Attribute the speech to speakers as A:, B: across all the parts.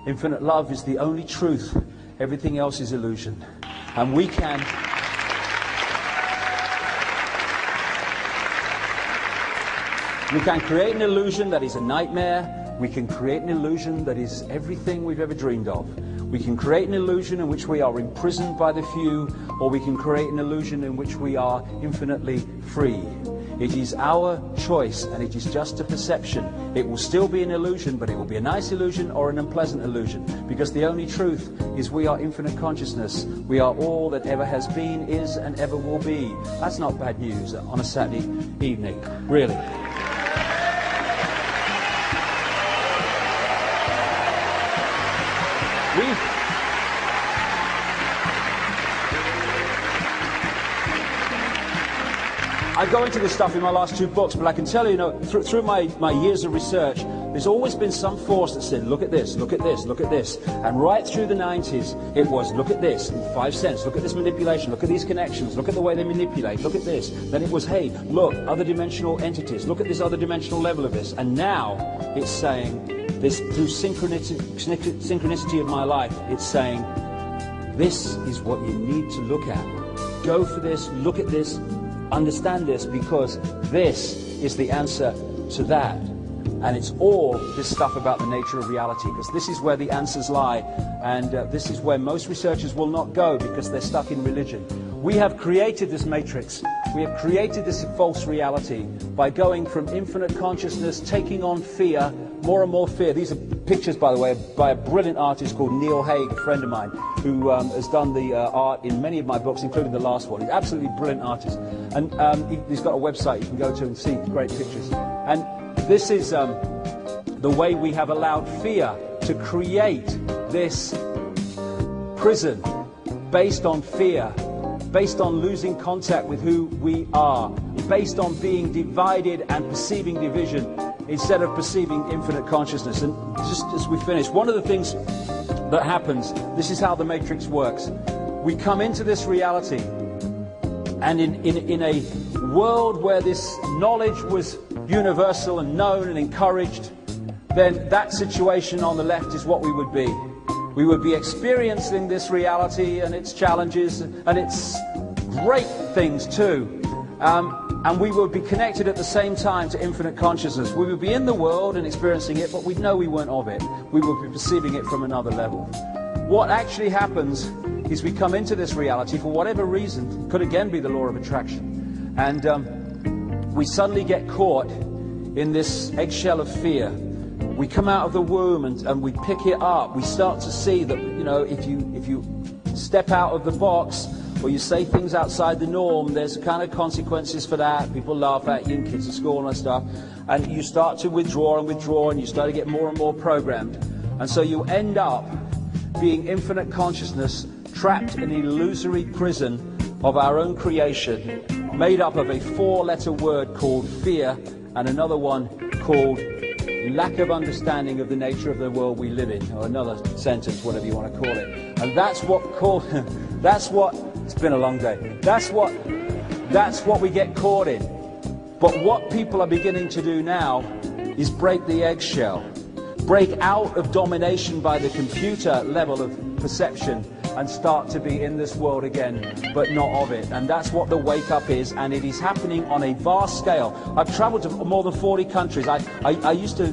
A: Infinite love is the only truth. Everything else is illusion. And we can create an illusion that is a nightmare. We can create an illusion that is everything we've ever dreamed of. We can create an illusion in which we are imprisoned by the few, or we can create an illusion in which we are infinitely free. It is our choice, and it is just a perception. It will still be an illusion, but it will be a nice illusion or an unpleasant illusion, because the only truth is we are infinite consciousness. We are all that ever has been, is, and ever will be. That's not bad news on a Saturday evening, really. I go into this stuff in my last 2 books, but I can tell you, through my years of research, there's always been some force that said, look at this, look at this, look at this. And right through the 90s, it was, look at this, 5 cents, look at this manipulation, look at these connections, look at the way they manipulate, look at this. Then it was, hey, look, other dimensional entities, look at this other dimensional level of this. And now it's saying, this through synchronicity of my life, it's saying, this is what you need to look at. Go for this, look at this, understand this, because this is the answer to that. And it's all this stuff about the nature of reality, because this is where the answers lie. And this is where most researchers will not go, because they're stuck in religion. We have created this matrix. We have created this false reality by going from infinite consciousness, taking on fear, more and more fear. These are pictures, by the way, by a brilliant artist called Neil Haig, a friend of mine, who has done the art in many of my books, including the last one. He's an absolutely brilliant artist. And he's got a website you can go to and see great pictures. And this is the way we have allowed fear to create this prison based on fear, based on losing contact with who we are, based on being divided and perceiving division instead of perceiving infinite consciousness. And just as we finish, one of the things that happens, this is how the matrix works. We come into this reality, and in a world where this knowledge was universal and known and encouraged, then that situation on the left is what we would be. We would be experiencing this reality and its challenges and its great things too. And we would be connected at the same time to infinite consciousness. We would be in the world and experiencing it, but we'd know we weren't of it. We would be perceiving it from another level. What actually happens is we come into this reality for whatever reason, could again be the law of attraction, and we suddenly get caught in this eggshell of fear. We come out of the womb and we pick it up. We start to see that, if you step out of the box or you say things outside the norm, there's kind of consequences for that. People laugh at you, and kids at school and stuff. And you start to withdraw, and you start to get more and more programmed. And so you end up being infinite consciousness, trapped in an illusory prison of our own creation, made up of a 4-letter word called fear and another one called lack of understanding of the nature of the world we live in, or another sentence, whatever you want to call it. And that's what it's been a long day. That's what we get caught in. But what people are beginning to do now is break the eggshell, break out of domination by the computer level of perception, and start to be in this world again, but not of it. And that's what the wake-up is, and it is happening on a vast scale. I've traveled to more than 40 countries. I used to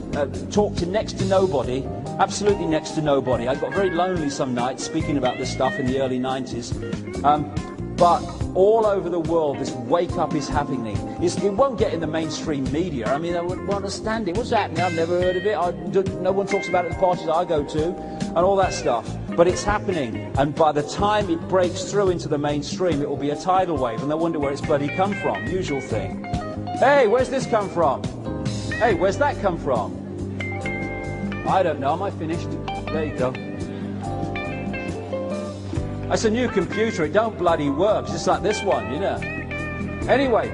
A: talk to next to nobody, absolutely next to nobody. I got very lonely some nights speaking about this stuff in the early 90s. But all over the world, this wake-up is happening. It won't get in the mainstream media. I mean, I wouldn't understand it. What's happening? I've never heard of it. No one talks about it at the parties I go to, and all that stuff. But it's happening, and by the time it breaks through into the mainstream, it will be a tidal wave, and they'll wonder where it's bloody come from. Usual thing. Hey, where's this come from? Hey, where's that come from? I don't know. Am I finished? There you go. It's a new computer. It don't bloody work. It's just like this one, Anyway,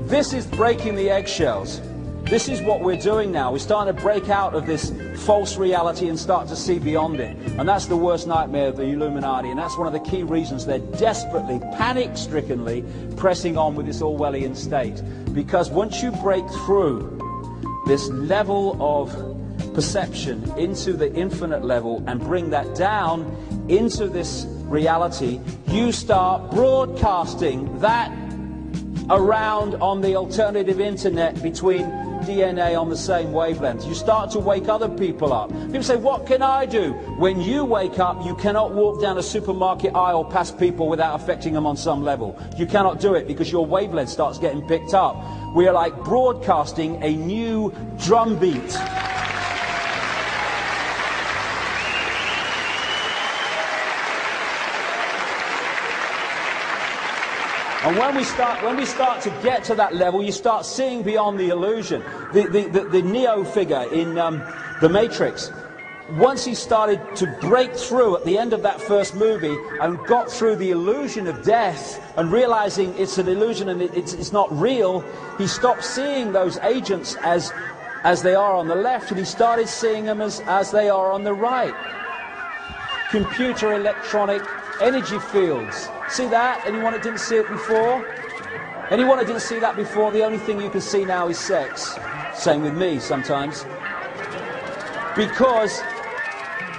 A: this is breaking the eggshells. This is what we're doing now. We're starting to break out of this false reality and start to see beyond it. And that's the worst nightmare of the Illuminati. And that's one of the key reasons they're desperately, panic-strickenly pressing on with this Orwellian state. Because once you break through this level of perception into the infinite level and bring that down into this reality, you start broadcasting that around on the alternative internet between DNA on the same wavelength. You start to wake other people up. People say, what can I do? When you wake up, you cannot walk down a supermarket aisle past people without affecting them on some level. You cannot do it because your wavelength starts getting picked up. We are like broadcasting a new drumbeat. And when we start to get to that level, you start seeing beyond the illusion. The Neo figure in The Matrix, once he started to break through at the end of that first movie and got through the illusion of death and realizing it's an illusion and it's not real, he stopped seeing those agents as they are on the left, and he started seeing them as they are on the right. Computer electronic energy fields. See that? Anyone that didn't see it before? Anyone that didn't see that before? The only thing you can see now is sex. Same with me sometimes. Because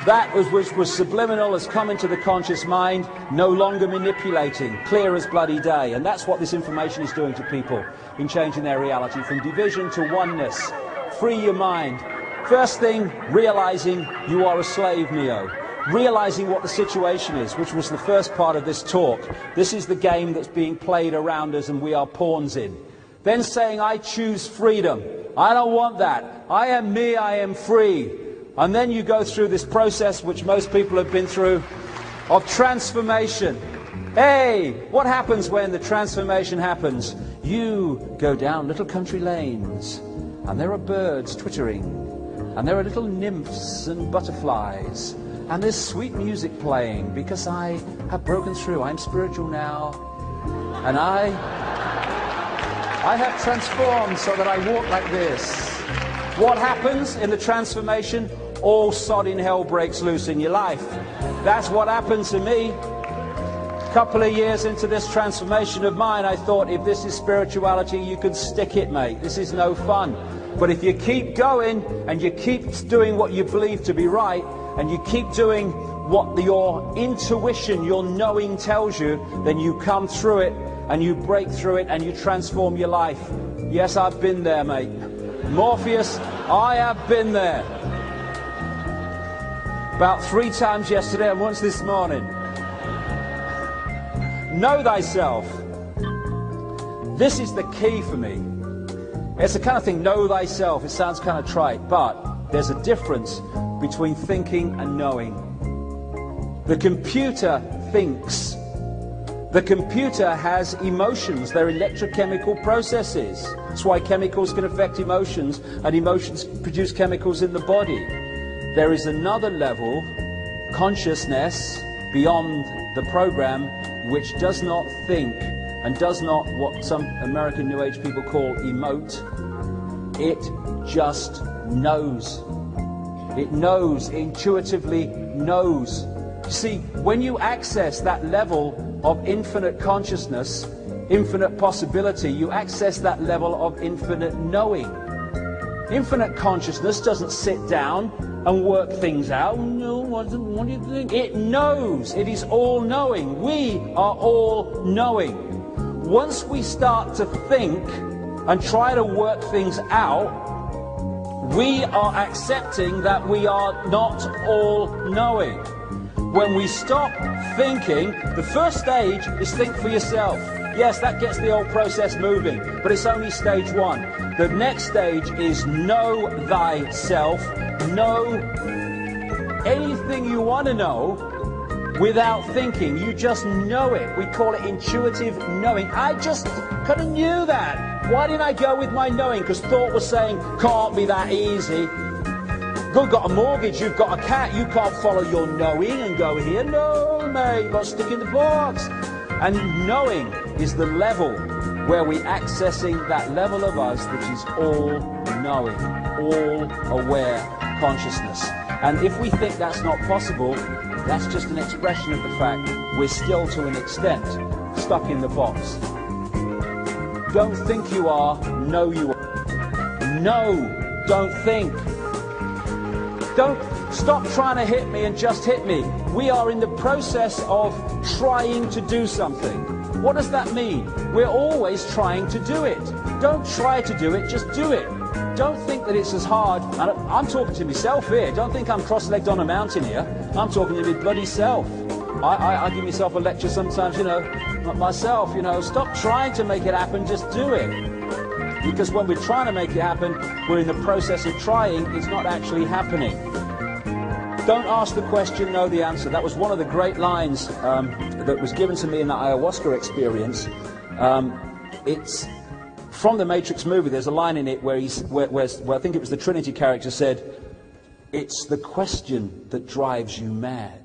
A: that which was subliminal has come into the conscious mind, no longer manipulating, clear as bloody day. And that's what this information is doing to people in changing their reality from division to oneness. Free your mind. First thing, realizing you are a slave, Neo. Realizing what the situation is, which was the first part of this talk. This is the game that's being played around us and we are pawns in. Then saying, I choose freedom. I don't want that. I am me, I am free. And then you go through this process, which most people have been through, of transformation. Hey, what happens when the transformation happens? You go down little country lanes, and there are birds twittering, and there are little nymphs and butterflies, and there's sweet music playing, because I have broken through. I'm spiritual now, and I have transformed so that I walk like this. What happens in the transformation? All sod in hell breaks loose in your life. That's what happened to me. A couple of years into this transformation of mine, I thought, if this is spirituality, you can stick it, mate. This is no fun. But if you keep going and you keep doing what you believe to be right, and you keep doing what your intuition, your knowing tells you, then you come through it and you break through it and you transform your life. Yes, I've been there, mate. Morpheus, I have been there. About 3 times yesterday and once this morning. Know thyself. This is the key for me. It's the kind of thing, know thyself. It sounds kind of trite, but there's a difference between thinking and knowing. The computer thinks. The computer has emotions. They're electrochemical processes. That's why chemicals can affect emotions, and emotions produce chemicals in the body. There is another level, consciousness, beyond the program, which does not think and does not what some American New Age people call emote. It just knows. It knows, intuitively knows. You see, when you access that level of infinite consciousness, infinite possibility, you access that level of infinite knowing. Infinite consciousness doesn't sit down and work things out. No, what do you think? It knows. It is all knowing. We are all knowing. Once we start to think and try to work things out, we are accepting that we are not all knowing. When we stop thinking, the first stage is think for yourself. Yes, that gets the whole process moving, but it's only stage 1. The next stage is know thyself. Know anything you want to know without thinking. You just know it. We call it intuitive knowing. I just kind of knew that. Why didn't I go with my knowing? Because thought was saying, can't be that easy. You've got a mortgage, you've got a cat, you can't follow your knowing and go here. No, mate, you've got to stick in the box. And knowing is the level where we're accessing that level of us which is all knowing, all aware consciousness. And if we think that's not possible, that's just an expression of the fact we're still, to an extent, stuck in the box. Don't think you are, know you are. No, don't think. Don't stop trying to hit me and just hit me. We are in the process of trying to do something. What does that mean? We're always trying to do it. Don't try to do it, just do it. Don't think that it's as hard, and I'm talking to myself here. Don't think I'm cross-legged on a mountain here. I'm talking to my bloody self. I give myself a lecture sometimes, you know, not myself, you know, stop trying to make it happen, just do it. Because when we're trying to make it happen, we're in the process of trying, it's not actually happening. Don't ask the question, know the answer. That was one of the great lines that was given to me in that ayahuasca experience. It's from the Matrix movie. There's a line in it where I think it was the Trinity character said, "It's the question that drives you mad."